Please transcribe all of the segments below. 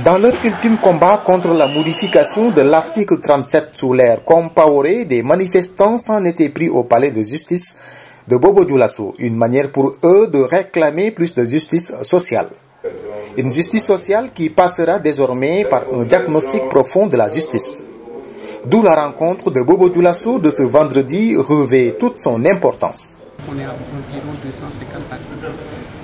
Dans leur ultime combat contre la modification de l'article 37 sous l'ère Compaoré, des manifestants s'en étaient pris au palais de justice de Bobo Dioulasso, une manière pour eux de réclamer plus de justice sociale. Une justice sociale qui passera désormais par un diagnostic profond de la justice. D'où la rencontre de Bobo Dioulasso de ce vendredi revêt toute son importance. On est à environ 250 participants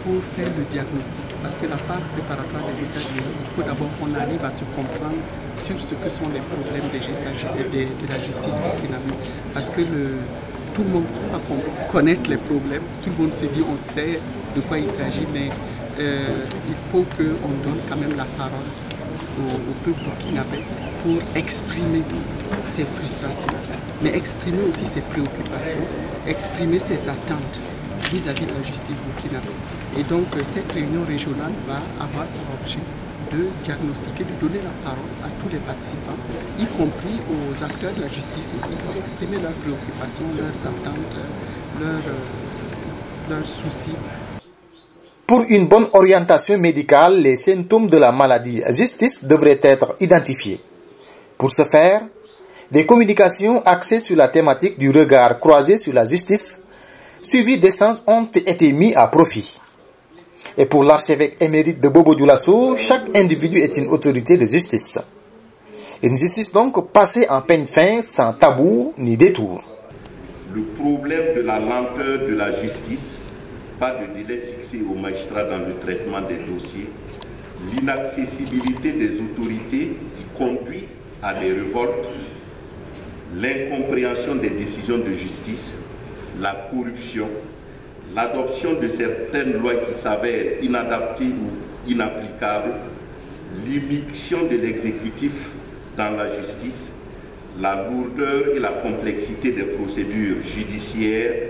pour faire le diagnostic. Parce que la phase préparatoire des états généraux, il faut d'abord qu'on arrive à se comprendre sur ce que sont les problèmes de la justice burkinabé. Parce que tout le monde croit connaître les problèmes, tout le monde se dit on sait de quoi il s'agit, mais il faut qu'on donne quand même la parole au peuple burkinabé pour exprimer ses frustrations, mais exprimer aussi ses préoccupations, exprimer ses attentes vis-à-vis de la justice burkinabé. Et donc cette réunion régionale va avoir pour objet de diagnostiquer, de donner la parole à tous les participants, y compris aux acteurs de la justice aussi, pour exprimer leurs préoccupations, leurs attentes, leurs soucis. Pour une bonne orientation médicale, les symptômes de la maladie justice devraient être identifiés. Pour ce faire, des communications axées sur la thématique du regard croisé sur la justice, suivies d'échanges, ont été mis à profit. Et pour l'archevêque émérite de Bobo Dioulasso, chaque individu est une autorité de justice. Une justice donc passée en peigne fin, sans tabou ni détour. Le problème de la lenteur de la justice, pas de délai fixé aux magistrats dans le traitement des dossiers, l'inaccessibilité des autorités qui conduit à des révoltes, l'incompréhension des décisions de justice, la corruption, l'adoption de certaines lois qui s'avèrent inadaptées ou inapplicables, l'immixtion de l'exécutif dans la justice, la lourdeur et la complexité des procédures judiciaires,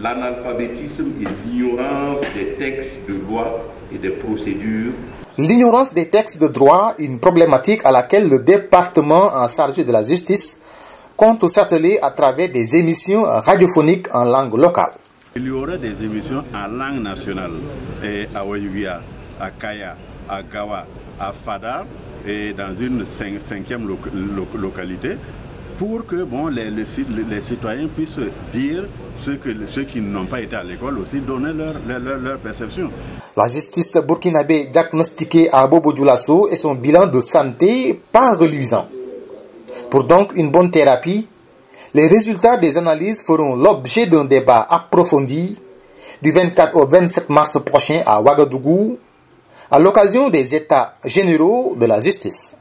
l'analphabétisme et l'ignorance des textes de loi et des procédures. L'ignorance des textes de droit, une problématique à laquelle le département en charge de la justice compte s'atteler à travers des émissions radiophoniques en langue locale. Il y aura des émissions en langue nationale, à Wayuya, à Kaya, à Gawa, à Fada, et dans une cinquième localité, pour que les citoyens puissent dire ceux qui n'ont pas été à l'école aussi, donner leur perception. La justice burkinabé diagnostiquée à Bobo Dioulasso et son bilan de santé pas reluisant. Pour donc une bonne thérapie, les résultats des analyses feront l'objet d'un débat approfondi du 24 au 27 mars prochain à Ouagadougou, à l'occasion des états généraux de la justice.